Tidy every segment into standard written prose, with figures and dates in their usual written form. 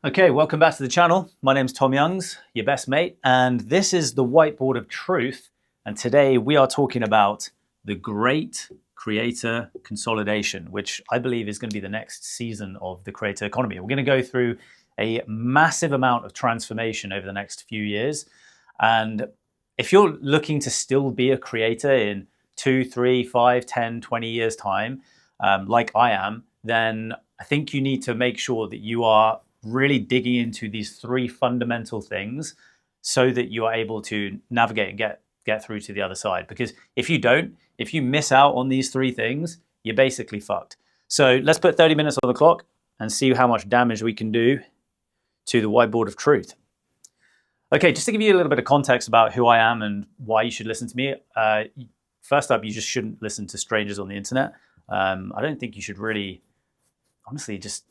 Okay, welcome back to the channel. My name's Tom Youngs, your best mate, and this is the Whiteboard of Truth. And today we are talking about the great creator consolidation, which I believe is going to be the next season of the creator economy. We're going to go through a massive amount of transformation over the next few years. And if you're looking to still be a creator in 2, 3, 5, 10, 20 years time, like I am, then I think you need to make sure that you are really digging into these three fundamental things so that you are able to navigate and get through to the other side. Because if you don't, if you miss out on these three things, you're basically fucked. So let's put 30 minutes on the clock and see how much damage we can do to the Whiteboard of Truth. Okay, just to give you a little bit of context about who I am and why you should listen to me. First up, you just shouldn't listen to strangers on the internet. I don't think you should really, honestly, just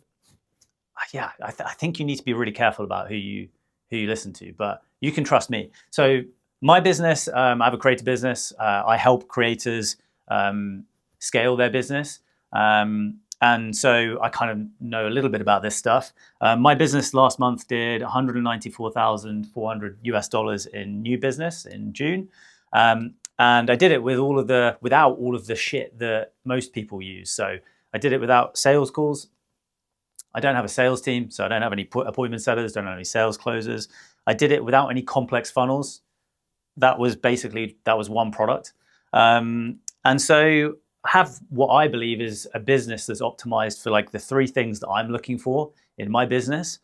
I think you need to be really careful about who you listen to, but you can trust me. So my business, I have a creator business. I help creators scale their business. And so I kind of know a little bit about this stuff. My business last month did $194,400 US in new business in June. And I did it with without all of the shit that most people use. So I did it without sales calls. I don't have a sales team, so I don't have any appointment setters, don't have any sales closers. I did it without any complex funnels. That was one product. And so I have what I believe is a business that's optimized for like the three things that I'm looking for in my business.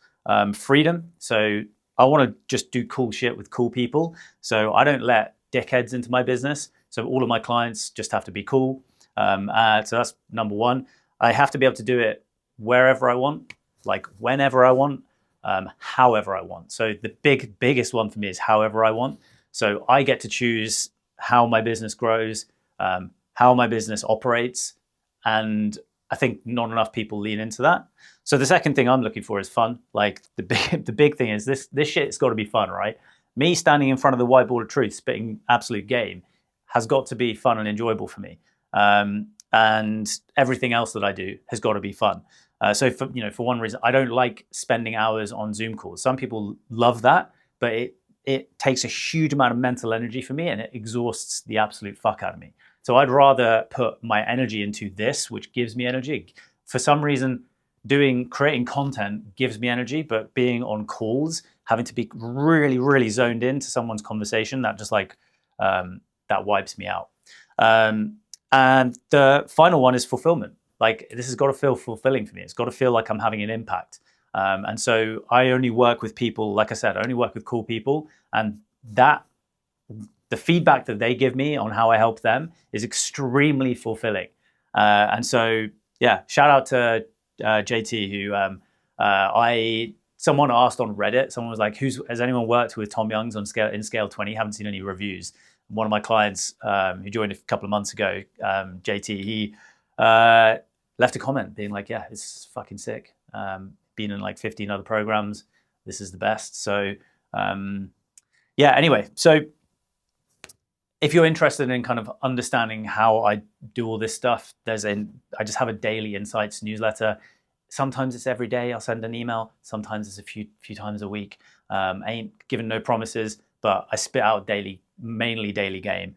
Freedom. So I want to just do cool shit with cool people. So I don't let dickheads into my business. So all of my clients just have to be cool. So that's number one. I have to be able to do it wherever I want, like whenever I want, however I want. So the biggest one for me is however I want. So I get to choose how my business grows, how my business operates, and I think not enough people lean into that. So the second thing I'm looking for is fun. Like the big thing is this shit's got to be fun, right? Me standing in front of the Whiteboard of Truth, spitting absolute game, has got to be fun and enjoyable for me. And everything else that I do has got to be fun. So for one reason, I don't like spending hours on Zoom calls. Some people love that, but it takes a huge amount of mental energy for me, and it exhausts the absolute fuck out of me. So I'd rather put my energy into this, which gives me energy. For some reason, creating content gives me energy, but being on calls, having to be really, really zoned into someone's conversation, that just that wipes me out. And the final one is fulfillment. Like this has got to feel fulfilling for me. It's got to feel like I'm having an impact. And so I only work with people, like I said, I only work with cool people. And the feedback that they give me on how I help them is extremely fulfilling. And so, yeah, shout out to JT, who someone asked on Reddit, someone was like, has anyone worked with Tom Youngs in Scale 20? Haven't seen any reviews. One of my clients who joined a couple of months ago, JT, he left a comment being like, yeah, it's fucking sick. Been in like 15 other programs. This is the best. So yeah, anyway, so if you're interested in kind of understanding how I do all this stuff, I just have a daily insights newsletter. Sometimes it's every day. I'll send an email. Sometimes it's a few times a week. I ain't giving no promises, but I spit out mainly daily game,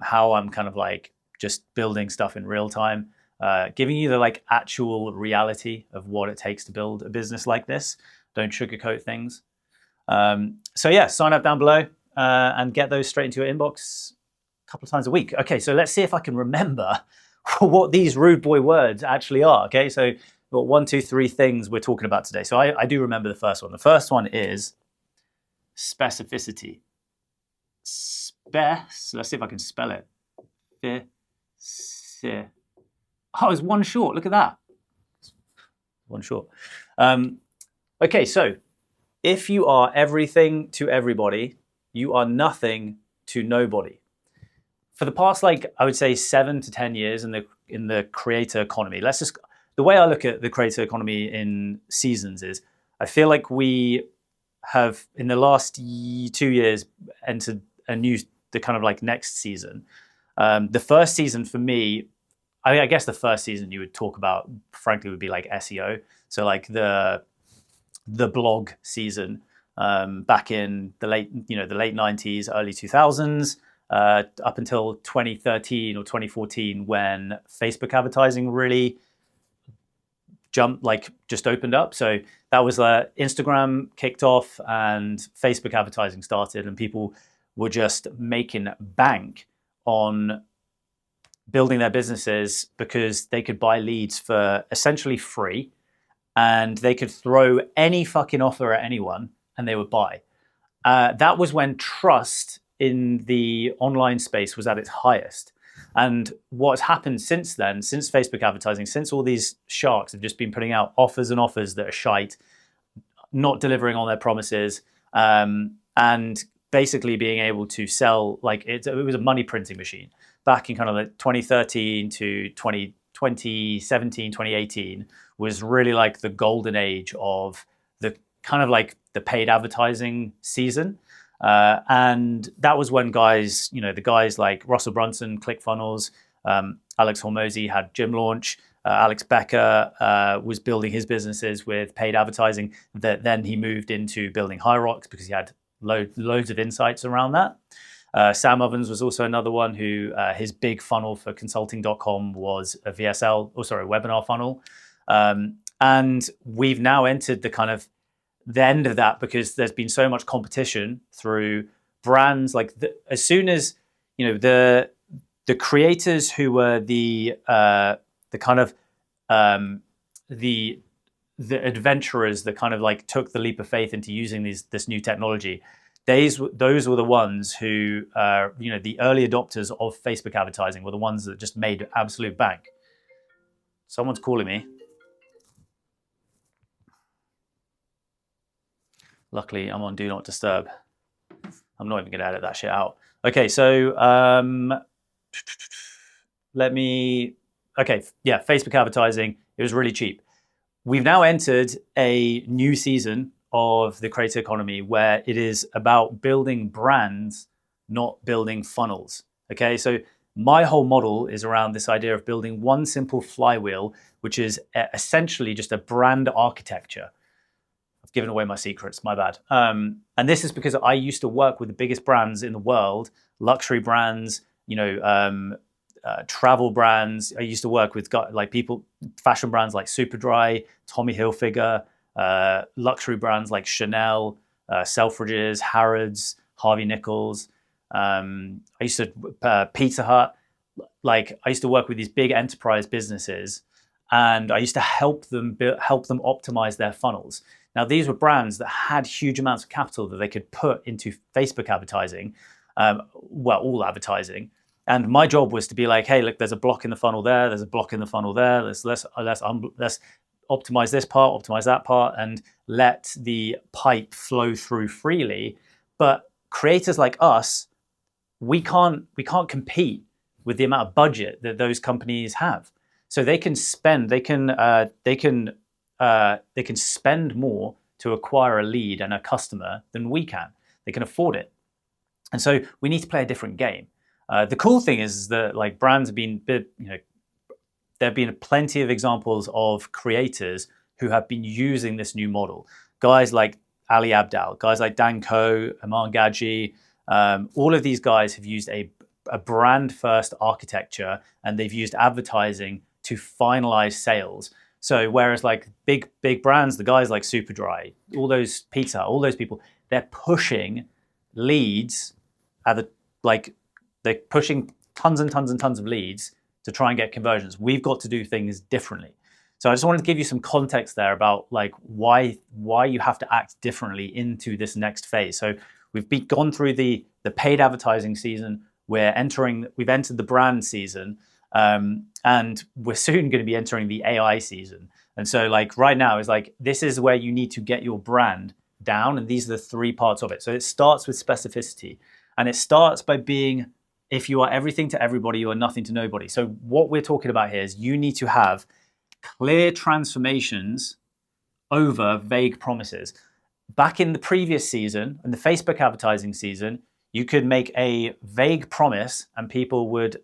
how I'm kind of like just building stuff in real time, giving you the like actual reality of what it takes to build a business like this. Don't sugarcoat things. So yeah, sign up down below and get those straight into your inbox a couple of times a week. Okay, so let's see if I can remember what these rude boy words actually are. Okay, so we've got 1, 2, 3 things we're talking about today. So I do remember the first one. The first one is specificity. So let's see if I can spell it. Oh, it's one short. Look at that. One short. Okay, so if you are everything to everybody, you are nothing to nobody. For the past, I would say 7 to 10 years in the creator economy, the way I look at the creator economy in seasons is I feel like we have in the last 2 years entered the kind of like next season. The first season for me, I guess the first season you would talk about, frankly, would be like SEO. So like the the blog season back in the late 90s, early 2000s, up until 2013 or 2014, when Facebook advertising really just opened up. So that was Instagram kicked off and Facebook advertising started, and people were just making bank on building their businesses because they could buy leads for essentially free, and they could throw any fucking offer at anyone and they would buy. That was when trust in the online space was at its highest. And what's happened since then, since Facebook advertising, since all these sharks have just been putting out offers and offers that are shite, not delivering on their promises, and basically being able to sell, like it was a money printing machine back in kind of like 2013 to 2017, 2018 was really like the golden age of the kind of like the paid advertising season. And that was when the guys like Russell Brunson, ClickFunnels, Alex Hormozy had Gym Launch, Alex Becker was building his businesses with paid advertising. That then he moved into building Hierarchs because he had loads of insights around that. Sam Ovens was also another one who his big funnel for consulting.com was a webinar funnel. And we've now entered the end of that because there's been so much competition through brands. Like as soon as the creators who were the adventurers that kind of like took the leap of faith into using this new technology, those were the ones who the early adopters of Facebook advertising were the ones that just made absolute bank. Someone's calling me. Luckily, I'm on Do Not Disturb. I'm not even going to edit that shit out. Okay, so Facebook advertising, it was really cheap. We've now entered a new season of the creator economy where it is about building brands, not building funnels. Okay, so my whole model is around this idea of building one simple flywheel, which is essentially just a brand architecture. I've given away my secrets, my bad. And this is because I used to work with the biggest brands in the world, luxury brands, travel brands. I used to work with fashion brands like Superdry, Tommy Hilfiger, luxury brands like Chanel, Selfridges, Harrods, Harvey Nichols. I used to Pizza Hut. I used to work with these big enterprise businesses, and I used to help them optimize their funnels. Now, these were brands that had huge amounts of capital that they could put into Facebook advertising, all advertising. And my job was to be like, hey, look, there's a block in the funnel there. There's a block in the funnel there. Let's optimize this part, optimize that part, and let the pipe flow through freely. But creators like us, we can't compete with the amount of budget that those companies have. So they can spend more to acquire a lead and a customer than we can. They can afford it. And so we need to play a different game. The cool thing is that brands have been, there have been plenty of examples of creators who have been using this new model. Guys like Ali Abdaal, guys like Dan Koh, Aman Gadji, all of these guys have used a brand first architecture, and they've used advertising to finalize sales. So whereas big brands, the guys like Superdry, all those Pizza, all those people, they're pushing leads they're pushing tons and tons and tons of leads to try and get conversions. We've got to do things differently. So I just wanted to give you some context there about why you have to act differently into this next phase. So we've gone through the paid advertising season. We've entered the brand season, and we're soon going to be entering the AI season. And so right now is this is where you need to get your brand down, and these are the three parts of it. So it starts with specificity, and it starts by being, if you are everything to everybody, you are nothing to nobody. So what we're talking about here is you need to have clear transformations over vague promises. Back in the previous season, in the Facebook advertising season, you could make a vague promise and people would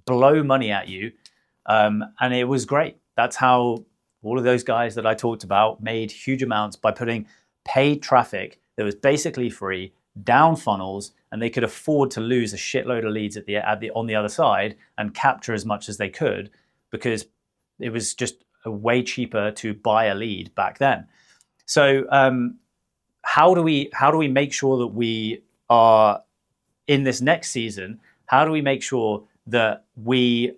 blow money at you. And it was great. That's how all of those guys that I talked about made huge amounts by putting paid traffic that was basically free down funnels, and they could afford to lose a shitload of leads on the other side and capture as much as they could, because it was just way cheaper to buy a lead back then. So how do we make sure that we are in this next season? How do we make sure that we,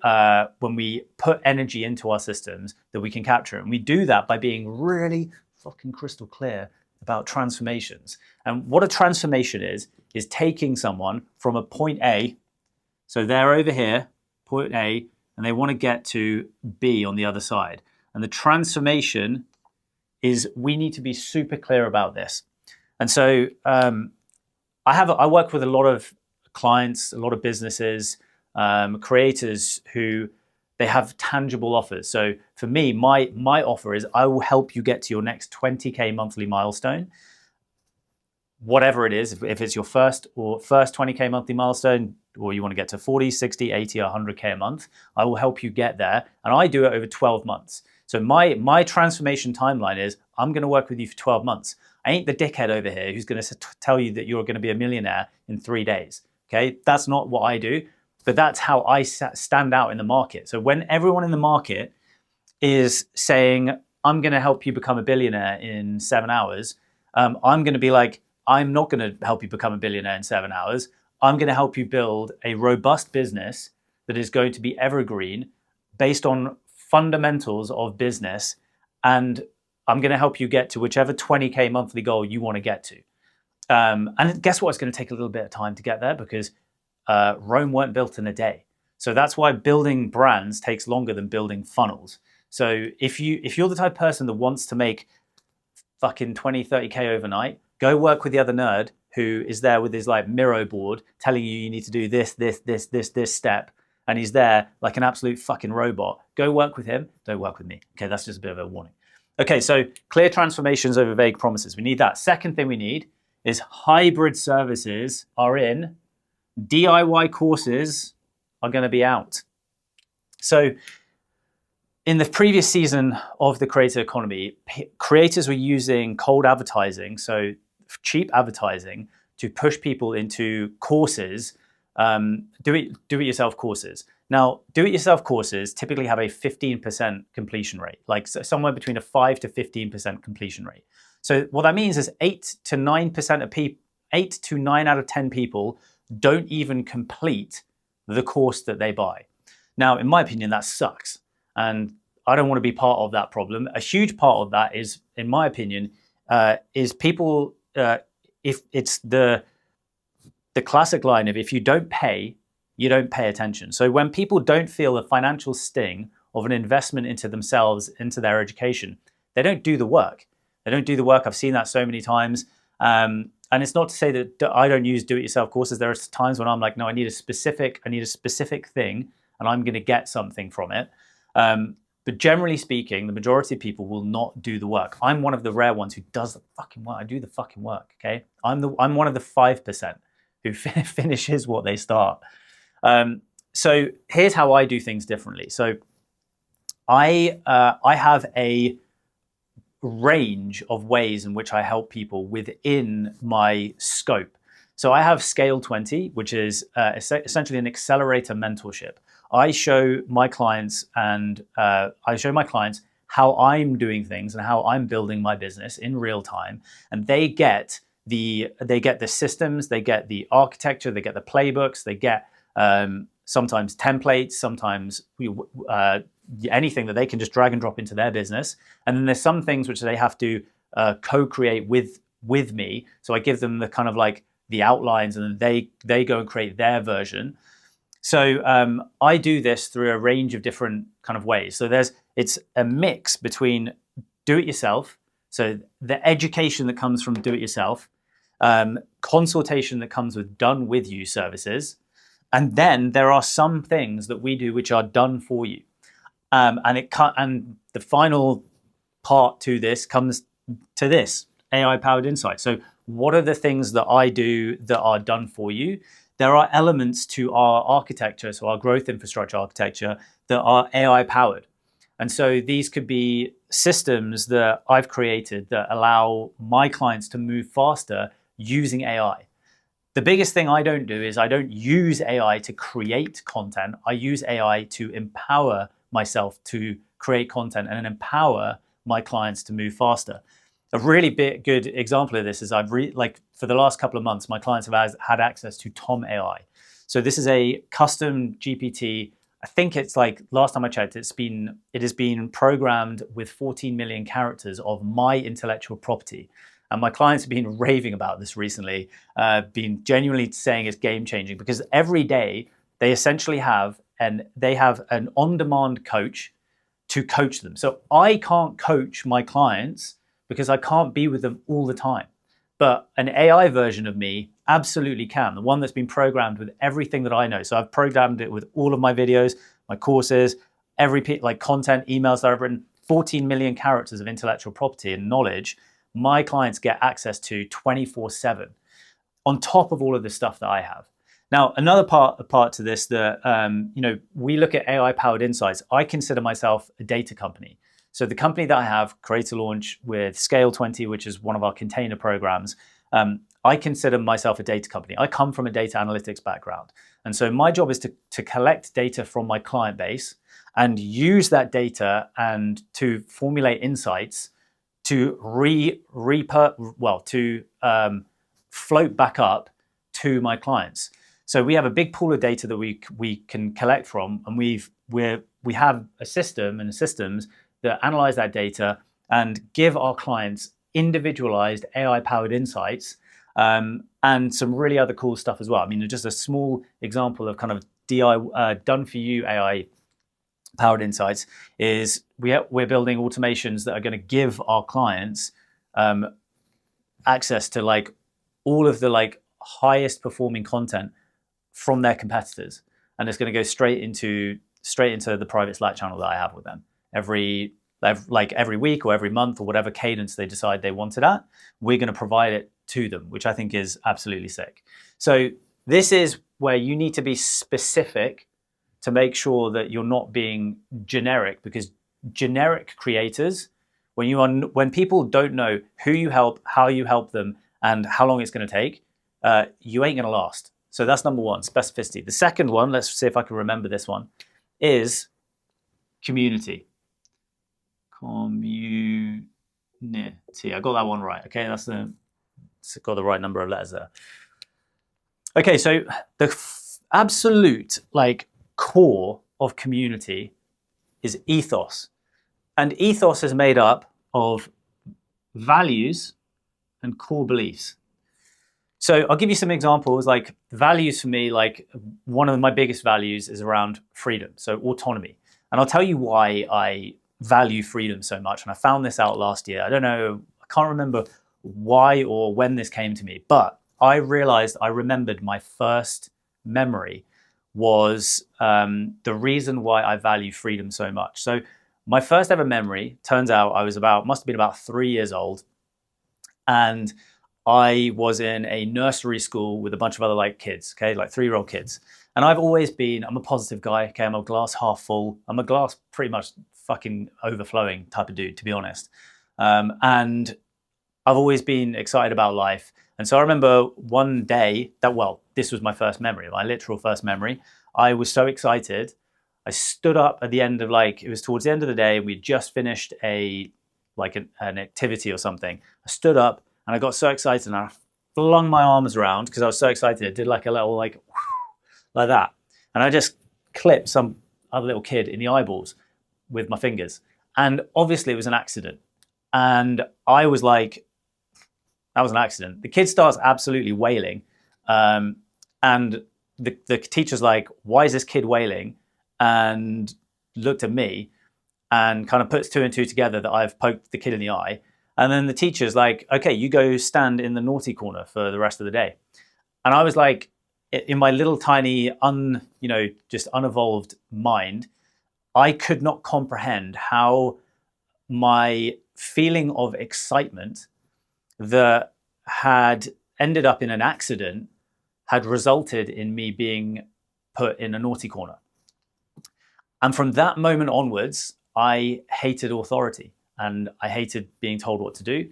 when we put energy into our systems, that we can capture it? And we do that by being really fucking crystal clear about transformations. And what a transformation is taking someone from a point A, so they're over here, point A, and they want to get to B on the other side. And the transformation is, we need to be super clear about this. And so I work with a lot of clients, a lot of businesses, creators who they have tangible offers. So for me, my offer is, I will help you get to your next 20K monthly milestone, whatever it is. If it's your first 20K monthly milestone, or you want to get to 40, 60, 80, or 100K a month, I will help you get there. And I do it over 12 months. So my transformation timeline is, I'm going to work with you for 12 months. I ain't the dickhead over here who's going to tell you that you're going to be a millionaire in 3 days. Okay, that's not what I do, but that's how I stand out in the market. So when everyone in the market is saying, I'm going to help you become a billionaire in 7 hours, I'm going to be like, I'm not going to help you become a billionaire in 7 hours. I'm going to help you build a robust business that is going to be evergreen, based on fundamentals of business, and I'm going to help you get to whichever 20K monthly goal you want to get to. And guess what? It's going to take a little bit of time to get there, because Rome weren't built in a day. So that's why building brands takes longer than building funnels. So if you're the type of person that wants to make fucking 20, 30K overnight, go work with the other nerd who is there with his like Miro board telling you need to do this step. And he's there like an absolute fucking robot. Go work with him. Don't work with me. Okay, that's just a bit of a warning. Okay, so clear transformations over vague promises. We need that. Second thing we need is hybrid services are in, DIY courses are going to be out. So in the previous season of the creator economy, creators were using cold advertising, so cheap advertising, to push people into courses, do-it-yourself courses. Now, do-it-yourself courses typically have a 15% completion rate, like somewhere between a 5 to 15% completion rate. So what that means is 8 to 9 out of 10 people don't even complete the course that they buy. Now, in my opinion, that sucks. And I don't want to be part of that problem. A huge part of that is, in my opinion, is people, if it's the classic line of, if you don't pay, you don't pay attention. So when people don't feel the financial sting of an investment into themselves, into their education, they don't do the work. They don't do the work. I've seen that so many times. And it's not to say that I don't use do-it-yourself courses. There are times when I'm like, no, I need a specific thing, and I'm going to get something from it. But generally speaking, the majority of people will not do the work. I'm one of the rare ones who does the fucking work. I do the fucking work. Okay, I'm one of the 5% who finishes what they start. So here's how I do things differently. So I have a range of ways in which I help people within my scope. So I have Scale 20, which is essentially an accelerator mentorship. I show my clients how I'm doing things and how I'm building my business in real time, and they get the systems, they get the architecture, they get the playbooks, they get sometimes templates, sometimes anything that they can just drag and drop into their business. And then there's some things which they have to co-create with me. So I give them the kind of like the outlines, and then they go and create their version. So I do this through a range of different kind of ways. So it's a mix between do-it-yourself, so the education that comes from do-it-yourself, consultation that comes with done with you services, and then there are some things that we do which are done for you. And the final part to this comes to this AI-powered insight. So what are the things that I do that are done for you? There are elements to our architecture, so our growth infrastructure architecture, that are AI-powered. And so these could be systems that I've created that allow my clients to move faster using AI. The biggest thing I don't do is I don't use AI to create content. I use AI to empower myself to create content and empower my clients to move faster. A really good example of this is for the last couple of months, my clients have had access to Tom AI. So this is a custom GPT. I think it's like, last time I checked, it has been programmed with 14 million characters of my intellectual property. And my clients have been raving about this recently, been genuinely saying it's game changing, because every day they essentially have an on-demand coach to coach them. So I can't coach my clients because I can't be with them all the time. But an AI version of me absolutely can, the one that's been programmed with everything that I know. So I've programmed it with all of my videos, my courses, every content, emails that I've written, 14 million characters of intellectual property and knowledge my clients get access to 24/7 on top of all of the stuff that I have. Now, another part to this that, we look at AI powered insights. I consider myself a data company. So the company that I have, CreatorLaunch with Scale 20, which is one of our container programs, I consider myself a data company. I come from a data analytics background. And so my job is to collect data from my client base and use that data and to formulate insights to float back up to my clients. So we have a big pool of data that we can collect from, and we have a system and systems that analyze that data and give our clients individualized AI-powered insights, and some really other cool stuff as well. I mean, just a small example of kind of done-for-you AI-powered insights is we're building automations that are going to give our clients access to all of the highest performing content from their competitors, and it's going to go straight into the private Slack channel that I have with them every week or every month or whatever cadence they decide they want it at. We're going to provide it to them, which I think is absolutely sick. So this is where you need to be specific to make sure that you're not being generic, because generic creators, when people don't know who you help, how you help them, and how long it's going to take, you ain't going to last. So that's number one, specificity. The second one, let's see if I can remember this one, is community. Community. I got that one right. Okay, got the right number of letters there. Okay, so the absolute core of community is ethos. And ethos is made up of values and core beliefs. So I'll give you some examples. Values for me, one of my biggest values is around freedom, so autonomy. And I'll tell you why I value freedom so much. And I found this out last year. I can't remember why or when this came to me, but I remembered my first memory was the reason why I value freedom so much. So my first ever memory, turns out must have been about 3 years old. And I was in a nursery school with a bunch of other kids, okay, 3-year-old kids. And I'm a positive guy, okay, I'm a glass half full. I'm a glass pretty much fucking overflowing type of dude, to be honest. And I've always been excited about life. And so I remember one day this was my first memory, my literal first memory. I was so excited. I stood up at the end of it was towards the end of the day. We'd just finished an activity or something. I stood up and I got so excited and I flung my arms around because I was so excited. I did a little like that. And I just clipped some other little kid in the eyeballs with my fingers. And obviously it was an accident. And I was like, that was an accident. The kid starts absolutely wailing. And the teacher's like, why is this kid wailing? And looked at me and kind of puts 2 and 2 together that I've poked the kid in the eye. And then the teacher's like, okay, you go stand in the naughty corner for the rest of the day. And I was like, in my little tiny, just unevolved mind, I could not comprehend how my feeling of excitement that had ended up in an accident had resulted in me being put in a naughty corner. And from that moment onwards, I hated authority and I hated being told what to do.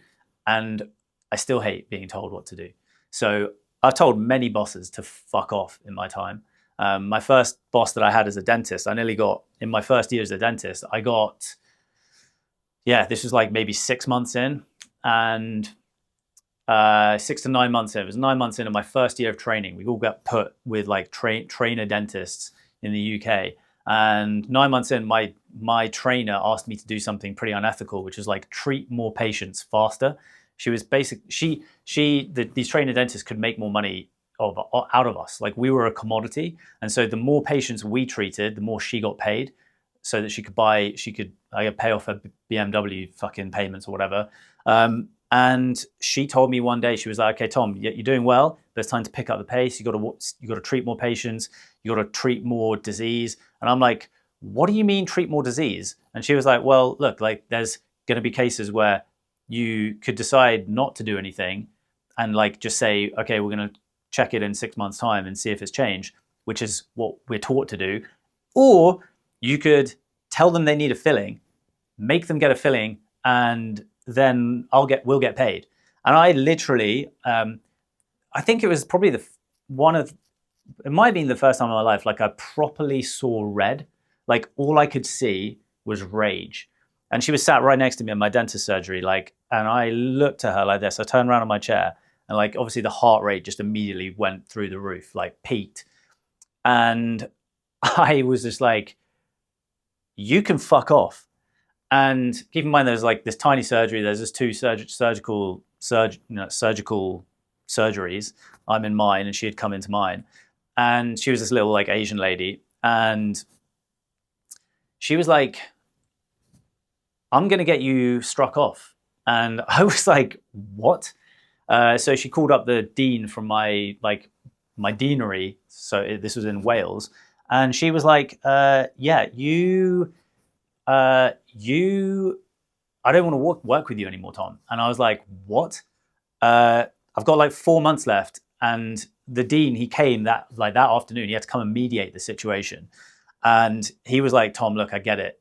And I still hate being told what to do. So I've told many bosses to fuck off in my time. My first boss that I had as a dentist, I nearly got, in my first year as a dentist, I got, this was like maybe 6 months in, and 6 to 9 months in. It was 9 months into my first year of training. We all got put with like trainer dentists in the UK. And 9 months in, my trainer asked me to do something pretty unethical, which is like treat more patients faster. She was these trainer dentists could make more money out of us. Like, we were a commodity. And so the more patients we treated, the more she got paid, so that she could pay off her BMW fucking payments or whatever. And she told me one day, she was like, okay, Tom, you're doing well, but it's time to pick up the pace. You got to treat more patients. You got to treat more disease. And I'm like, what do you mean treat more disease? And she was like, well, look, like, there's going to be cases where you could decide not to do anything and like just say, okay, we're going to check it in 6 months' time and see if it's changed, which is what we're taught to do. Or you could tell them they need a filling, make them get a filling, and then we'll get paid. And I literally, I think it was probably it might have been the first time in my life, like, I properly saw red. Like, all I could see was rage. And she was sat right next to me in my dentist surgery, like, and I looked at her like this. I turned around on my chair, and like, obviously the heart rate just immediately went through the roof, like peaked. And I was just like, you can fuck off. And keep in mind, there's like this tiny surgery. There's just two surgical surgeries. I'm in mine, and she had come into mine. And she was this little like Asian lady, and she was like, I'm going to get you struck off. And I was like, what? So she called up the dean from my deanery. So this was in Wales. And she was like, I don't want to work with you anymore, Tom. And I was like, what? I've got like 4 months left. And the dean, he came that afternoon. He had to come and mediate the situation. And he was like, Tom, look, I get it.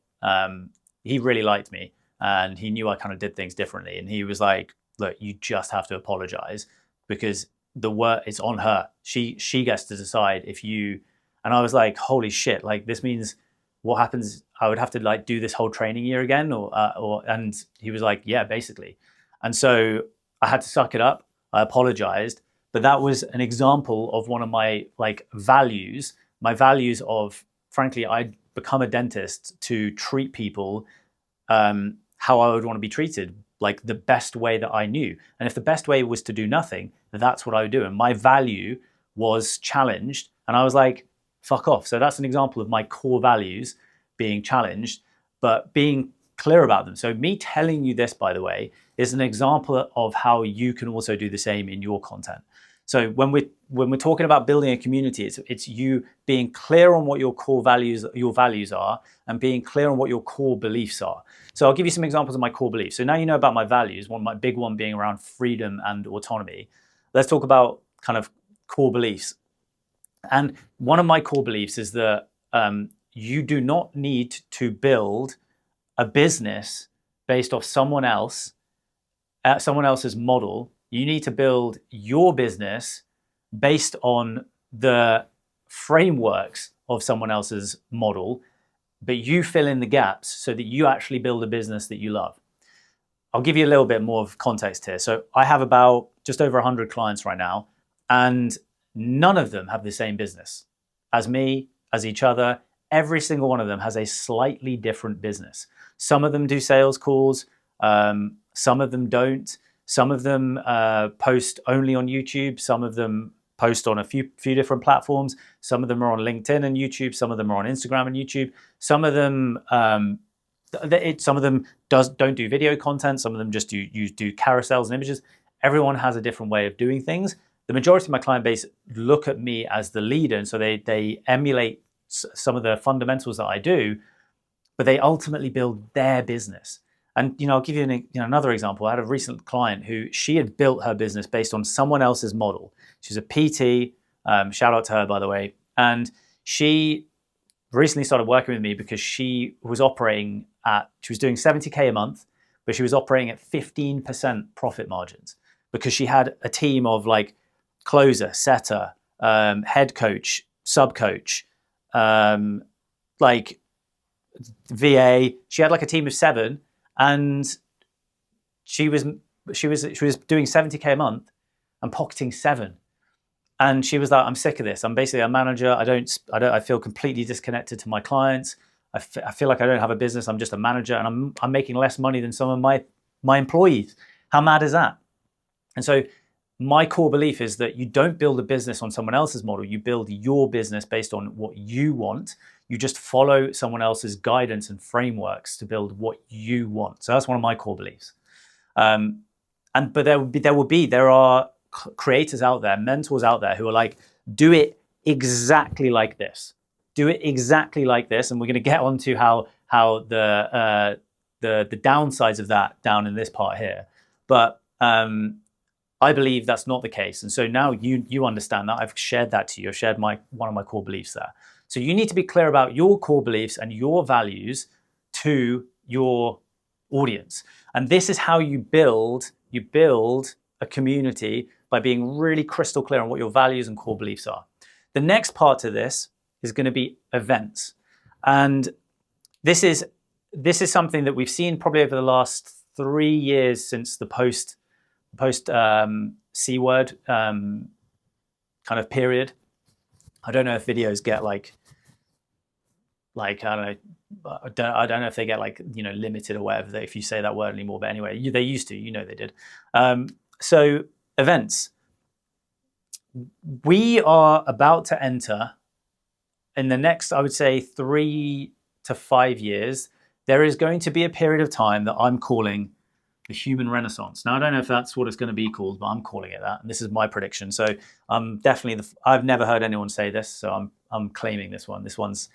He really liked me, and he knew I kind of did things differently. And he was like, look, you just have to apologize, because the work is on her. She gets to decide if you. And I was like, holy shit, like, this means what happens? I would have to like do this whole training year again, and he was like, yeah, basically. And so I had to suck it up. I apologized, but that was an example of one of my like values. My values of, frankly, I'd become a dentist to treat people how I would want to be treated, like the best way that I knew. And if the best way was to do nothing, that's what I would do. And my value was challenged, and I was like, fuck off. So that's an example of my core values being challenged, but being clear about them. So me telling you this, by the way, is an example of how you can also do the same in your content. So when we're talking about building a community, it's you being clear on what your core values, are, and being clear on what your core beliefs are. So I'll give you some examples of my core beliefs. So now you know about my values, my big one being around freedom and autonomy. Let's talk about kind of core beliefs. And one of my core beliefs is that you do not need to build a business based off someone else's model. You need to build your business based on the frameworks of someone else's model, but you fill in the gaps so that you actually build a business that you love. I'll give you a little bit more of context here. So I have about just over 100 clients right now, and none of them have the same business as me, as each other. Every single one of them has a slightly different business. Some of them do sales calls. Some of them don't. Some of them post only on YouTube. Some of them post on a few different platforms. Some of them are on LinkedIn and YouTube. Some of them are on Instagram and YouTube. Some of them don't do video content. Some of them just do carousels and images. Everyone has a different way of doing things. The majority of my client base look at me as the leader, and so they emulate some of the fundamentals that I do, but they ultimately build their business. And I'll give you another example. I had a recent client who she had built her business based on someone else's model. She's a PT. Shout out to her, by the way. And she recently started working with me because she was doing 70K a month, but she was operating at 15% profit margins because she had a team of like closer, setter, head coach, sub coach, like VA. She had like a team of 7, and she was doing 70K a month and pocketing 7. And she was like, I'm sick of this. I'm basically a manager. I feel completely disconnected to my clients. I feel like I don't have a business. I'm just a manager, and I'm making less money than some of my employees. How mad is that? And so my core belief is that you don't build a business on someone else's model. You build your business based on what you want. You just follow someone else's guidance and frameworks to build what you want. So that's one of my core beliefs. But there are creators out there, mentors out there who are like, do it exactly like this. Do it exactly like this. And we're going to get onto how the downsides of that down in this part here. But I believe that's not the case. And so now you understand that. I've shared that to you. I've shared one of my core beliefs there. So you need to be clear about your core beliefs and your values to your audience. And this is how you build a community, by being really crystal clear on what your values and core beliefs are. The next part of this is going to be events. And this is something that we've seen probably over the last 3 years since the post C word kind of period. I don't know if videos get like I don't know if they get like, limited or whatever if you say that word anymore. But anyway, they used to, they did. So events. We are about to enter in the next, I would say, 3 to 5 years. There is going to be a period of time that I'm calling the human renaissance. Now, I don't know if that's what it's going to be called, but I'm calling it that. And this is my prediction. So definitely, I've never heard anyone say this, so I'm claiming this one. This one's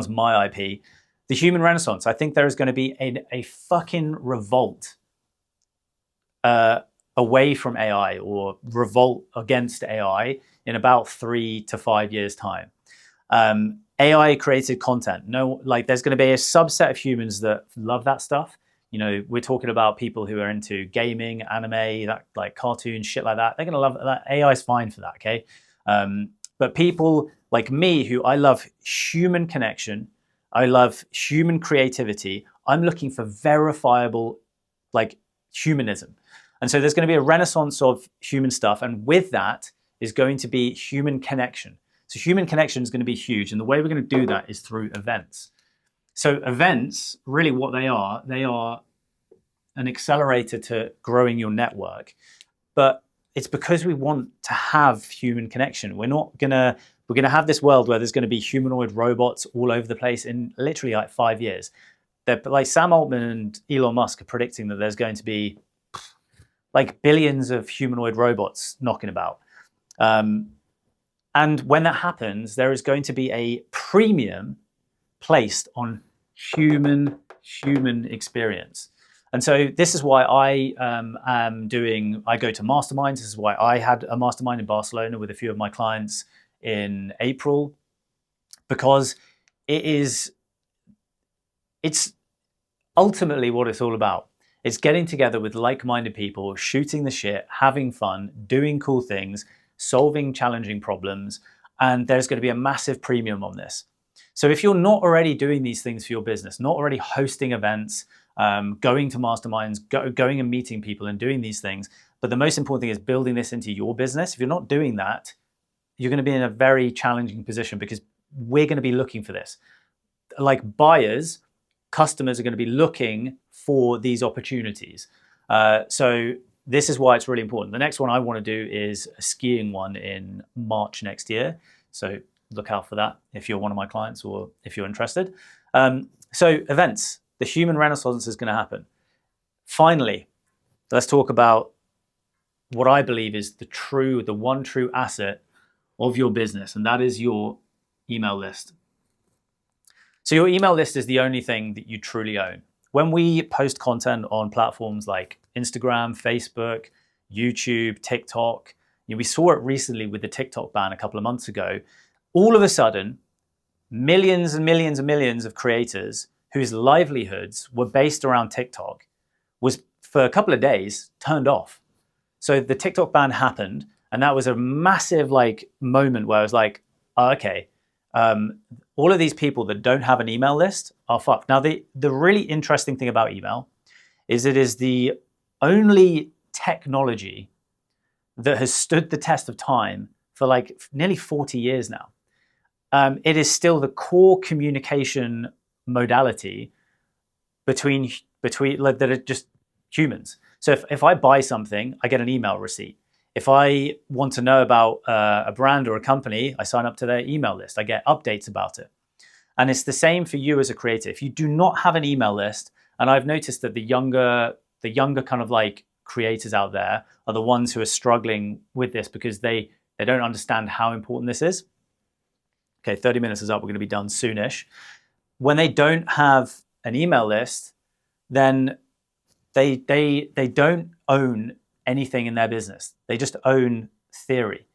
my IP. The human renaissance. I think there is going to be a fucking revolt away from AI, or revolt against AI, in about 3 to 5 years time. AI created content. There's going to be a subset of humans that love that stuff. We're talking about people who are into gaming, anime, that like cartoons, shit like that. They're going to love that. AI is fine for that, okay? But people like me, I love human connection, I love human creativity. I'm looking for verifiable, like, humanism. And so there's going to be a renaissance of human stuff. And with that is going to be human connection. So human connection is going to be huge. And the way we're going to do that is through events. So events, really what they are an accelerator to growing your network. But it's because we want to have human connection. We're going to have this world where there's going to be humanoid robots all over the place in literally like 5 years. They're like Sam Altman and Elon Musk are predicting that there's going to be like billions of humanoid robots knocking about. And when that happens, there is going to be a premium placed on human experience. And so this is why I go to masterminds. This is why I had a mastermind in Barcelona with a few of my clients in April, because it's ultimately what it's all about. It's getting together with like-minded people, shooting the shit, having fun, doing cool things, solving challenging problems, and there's going to be a massive premium on this. So if you're not already doing these things for your business, not already hosting events, going to masterminds, going and meeting people and doing these things, but the most important thing is building this into your business. If you're not doing that, you're going to be in a very challenging position, because we're going to be looking for this. Like buyers, customers are going to be looking for these opportunities. So this is why it's really important. The next one I want to do is a skiing one in March next year. So look out for that if you're one of my clients or if you're interested. So events, the human renaissance is going to happen. Finally, let's talk about what I believe is the one true asset of your business, and that is your email list. So your email list is the only thing that you truly own. When we post content on platforms like Instagram, Facebook, YouTube, TikTok, we saw it recently with the TikTok ban a couple of months ago. All of a sudden, millions and millions and millions of creators whose livelihoods were based around TikTok was for a couple of days turned off. So the TikTok ban happened, and that was a massive like moment where I was like, oh, okay, all of these people that don't have an email list are fucked. Now, the really interesting thing about email is it is the only technology that has stood the test of time for like nearly 40 years now. It is still the core communication modality between like, that are just humans. So if I buy something, I get an email receipt. If I want to know about a brand or a company, I sign up to their email list. I get updates about it. And it's the same for you as a creator. If you do not have an email list, and I've noticed that the younger kind of like creators out there are the ones who are struggling with this because they don't understand how important this is. Okay, 30 minutes is up. We're going to be done soonish. When they don't have an email list, then they don't own anything in their business. They just own theory.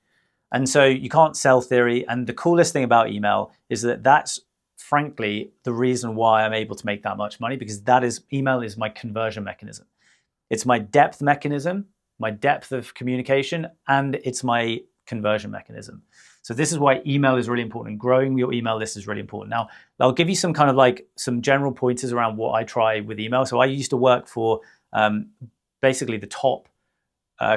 And so you can't sell theory. And the coolest thing about email is that that's frankly the reason why I'm able to make that much money, because email is my conversion mechanism. It's my depth mechanism, my depth of communication, and it's my conversion mechanism. So this is why email is really important. Growing your email list is really important. Now, I'll give you some kind of like some general pointers around what I try with email. So I used to work for basically the top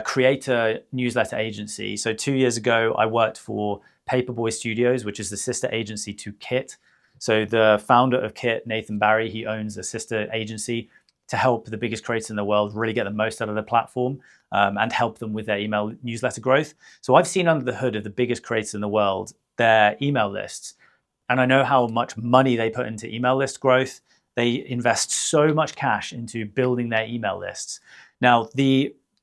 creator newsletter agency. So 2 years ago, I worked for Paperboy Studios, which is the sister agency to Kit. So the founder of Kit, Nathan Barry, he owns a sister agency to help the biggest creators in the world really get the most out of the platform and help them with their email newsletter growth. So I've seen under the hood of the biggest creators in the world, their email lists. And I know how much money they put into email list growth. They invest so much cash into building their email lists. Now,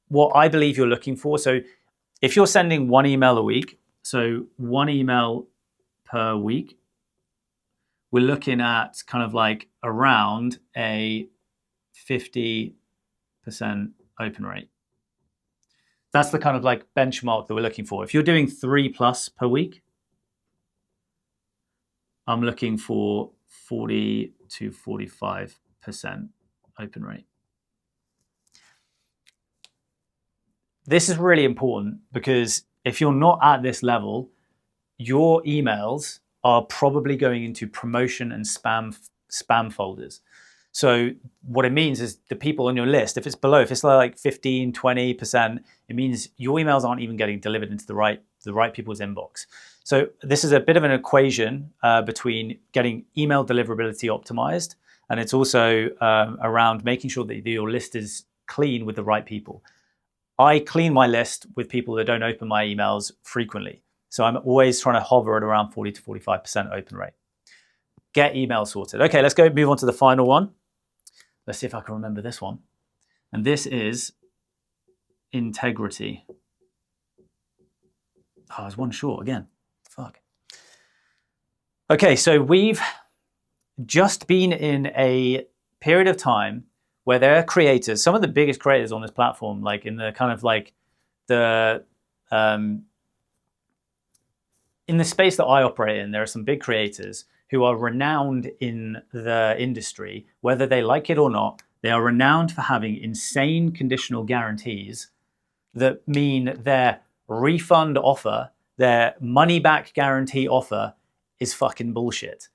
what I believe you're looking for, so if you're sending one email a week, so one email per week, we're looking at kind of like around a 50% open rate. That's the kind of like benchmark that we're looking for. If you're doing 3+ per week, I'm looking for 40 to 45% open rate. This is really important because if you're not at this level, your emails are probably going into promotion and spam folders. So what it means is the people on your list, if it's below, if it's like 15, 20%, it means your emails aren't even getting delivered into the right people's inbox. So this is a bit of an equation between getting email deliverability optimized, and it's also around making sure that your list is clean with the right people. I clean my list with people that don't open my emails frequently. So I'm always trying to hover at around 40 to 45% open rate. Get email sorted. Okay, let's go move on to the final one. Let's see if I can remember this one. And this is integrity. Oh, I was one short again. Fuck. Okay, so we've just been in a period of time where there are creators, some of the biggest creators on this platform, like in the kind of like the in the space that I operate in, there are some big creators who are renowned in the industry, whether they like it or not. They are renowned for having insane conditional guarantees that mean their refund offer, their money back guarantee offer is fucking bullshit.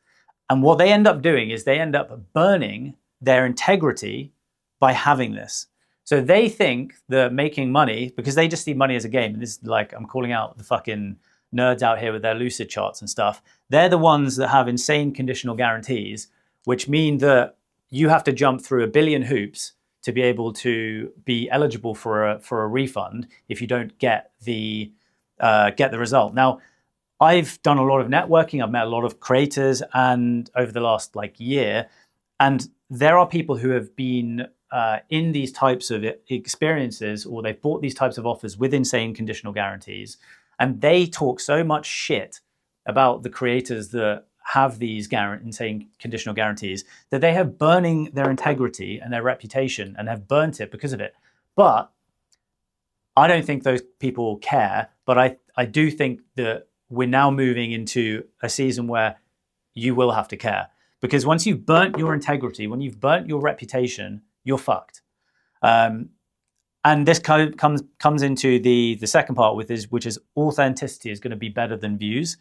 And what they end up doing is they end up burning their integrity by having this. So they think that making money, because they just see money as a game, and this is like, I'm calling out the fucking nerds out here with their lucid charts and stuff. They're the ones that have insane conditional guarantees, which mean that you have to jump through a billion hoops to be able to be eligible for a refund if you don't get the result. Now, I've done a lot of networking. I've met a lot of creators, and over the last like year, and there are people who have been in these types of experiences, or they've bought these types of offers with insane conditional guarantees, and they talk so much shit about the creators that have these insane conditional guarantees that they have burning their integrity and their reputation and have burnt it because of it. But I don't think those people care. But I do think that we're now moving into a season where you will have to care. Because once you've burnt your integrity, when you've burnt your reputation, you're fucked. And this comes into the second part, which is authenticity is going to be better than views.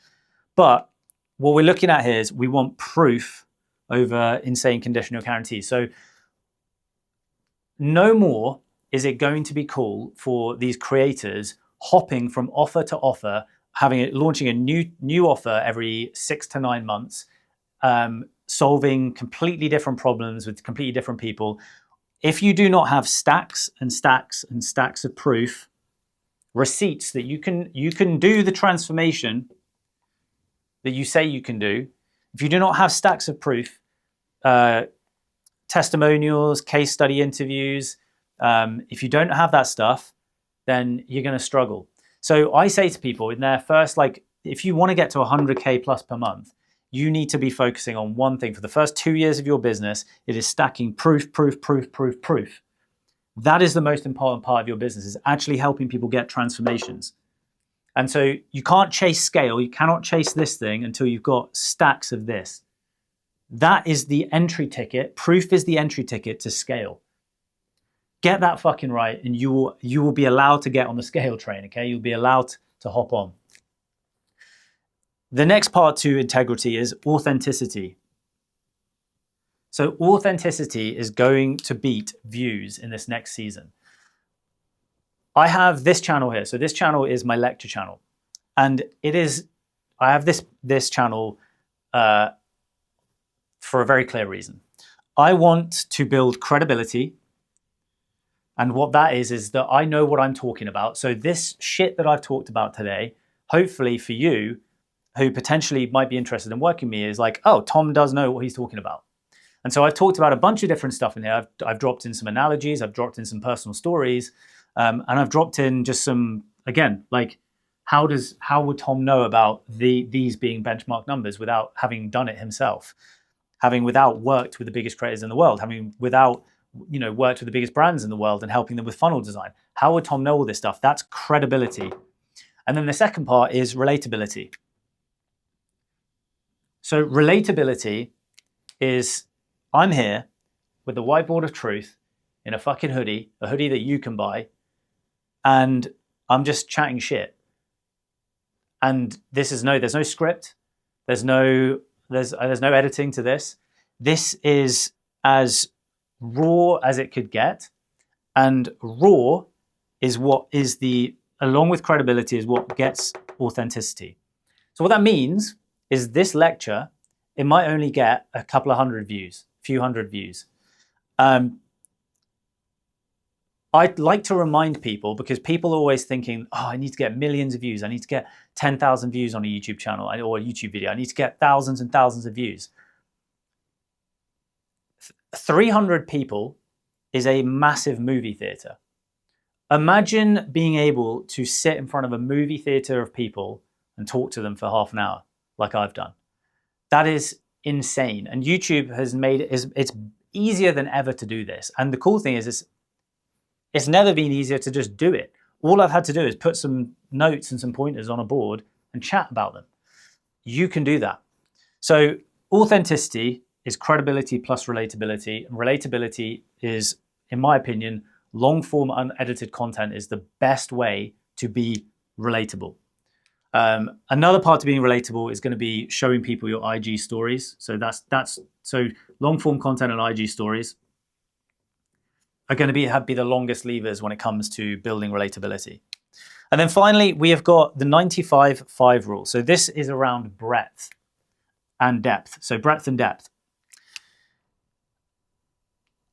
But what we're looking at here is we want proof over insane conditional guarantees. So no more is it going to be cool for these creators hopping from offer to offer, launching a new offer every 6 to 9 months, solving completely different problems with completely different people. If you do not have stacks and stacks and stacks of proof, receipts that you can do the transformation that you say you can do, if you do not have stacks of proof, testimonials, case study interviews, if you don't have that stuff, then you're going to struggle. So I say to people in their first, if you want to get to 100K plus per month, you need to be focusing on one thing. For the first 2 years of your business, it is stacking proof. That is the most important part of your business, is actually helping people get transformations. And so you can't chase scale. You cannot chase this thing until you've got stacks of this. That is the entry ticket. Proof is the entry ticket to scale. Get that fucking right, and you will be allowed to get on the scale train, okay? You'll be allowed to hop on. The next part to integrity is authenticity. So authenticity is going to beat views in this next season. I have this channel here. So this channel is my lecture channel. And I have this channel for a very clear reason. I want to build credibility. And what that is that I know what I'm talking about. So this shit that I've talked about today, hopefully for you, who potentially might be interested in working with me, is like, oh, Tom does know what he's talking about. And so I've talked about a bunch of different stuff in here. I've dropped in some analogies, I've dropped in some personal stories, and I've dropped in just some, again, like how would Tom know about these being benchmark numbers without having done it himself, without worked with the biggest creators in the world, without worked with the biggest brands in the world and helping them with funnel design. How would Tom know all this stuff? That's credibility. And then the second part is relatability. So relatability is, I'm here with the whiteboard of truth in a fucking hoodie, a hoodie that you can buy, and I'm just chatting shit. And there's no script, there's no editing to this. This is as raw as it could get, and raw is along with credibility, is what gets authenticity. So what that means is this lecture, it might only get a couple of hundred views, few hundred views. I'd like to remind people, because people are always thinking, oh, I need to get millions of views. I need to get 10,000 views on a YouTube channel or a YouTube video. I need to get thousands and thousands of views. 300 people is a massive movie theater. Imagine being able to sit in front of a movie theater of people and talk to them for half an hour, like I've done. That is insane. And YouTube has made it's easier than ever to do this. And the cool thing is it's never been easier to just do it. All I've had to do is put some notes and some pointers on a board and chat about them. You can do that. So authenticity is credibility plus relatability. And relatability is, in my opinion, long form unedited content is the best way to be relatable. Another part to being relatable is going to be showing people your IG stories. So so long form content and IG stories are going to be the longest levers when it comes to building relatability. And then finally, we have got the 95-5 rule. So this is around breadth and depth. So breadth and depth.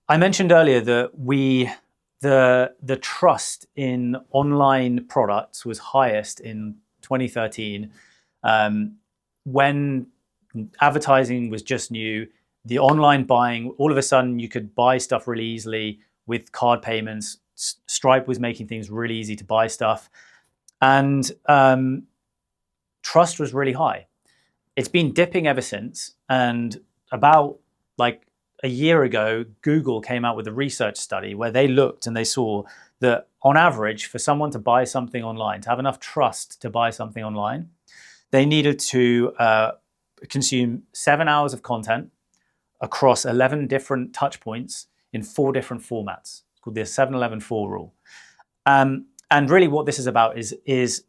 I mentioned earlier that the trust in online products was highest in 2013, when advertising was just new. The online buying, all of a sudden you could buy stuff really easily with card payments. Stripe was making things really easy to buy stuff, and trust was really high. It's been dipping ever since, and about a year ago, Google came out with a research study where they looked and they saw that on average, for someone to buy something online, to have enough trust to buy something online, they needed to consume 7 hours of content across 11 different touch points in 4 different formats. It's called the 7-11-4 rule. And really what this is about is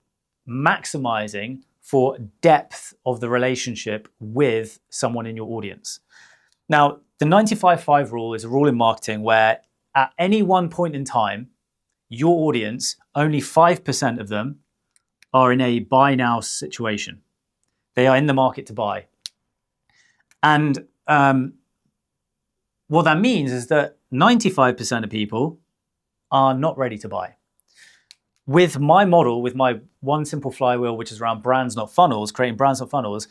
maximizing for depth of the relationship with someone in your audience. Now, the 95-5 rule is a rule in marketing where at any one point in time, your audience, only 5% of them are in a buy now situation. They are in the market to buy. And what that means is that 95% of people are not ready to buy. With my model, with my one simple flywheel, which is around brands, not funnels, creating brands, not funnels,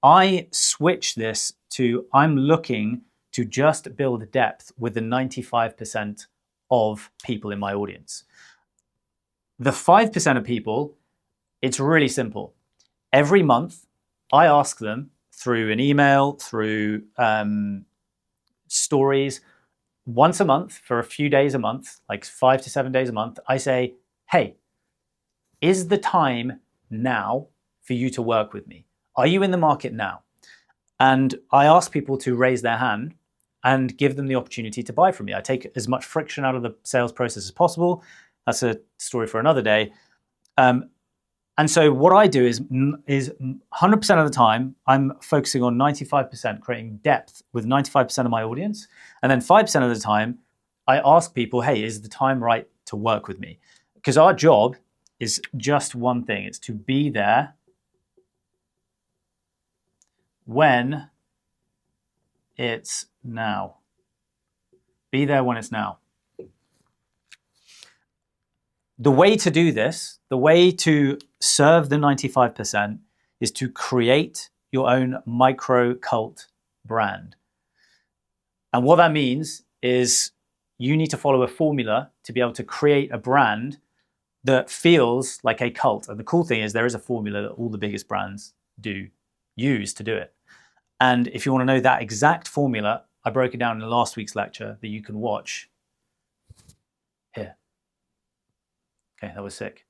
I switch this to I'm looking to just build depth with the 95% of people in my audience. The 5% of people, it's really simple. Every month, I ask them through an email, through stories, once a month for a few days a month, like 5 to 7 days a month, I say, hey, is the time now for you to work with me? Are you in the market now? And I ask people to raise their hand and give them the opportunity to buy from me. I take as much friction out of the sales process as possible. That's a story for another day. And so what I do is 100% of the time, I'm focusing on 95%, creating depth with 95% of my audience. And then 5% of the time, I ask people, hey, is the time right to work with me? Because our job is just one thing. It's to be there when it's now. Be there when it's now. The way to do this, the way to serve the 95% is to create your own micro cult brand. And what that means is you need to follow a formula to be able to create a brand that feels like a cult. And the cool thing is there is a formula that all the biggest brands do use to do it. And if you want to know that exact formula, I broke it down in last week's lecture that you can watch here. Okay, that was sick.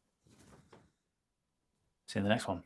See you in the next one.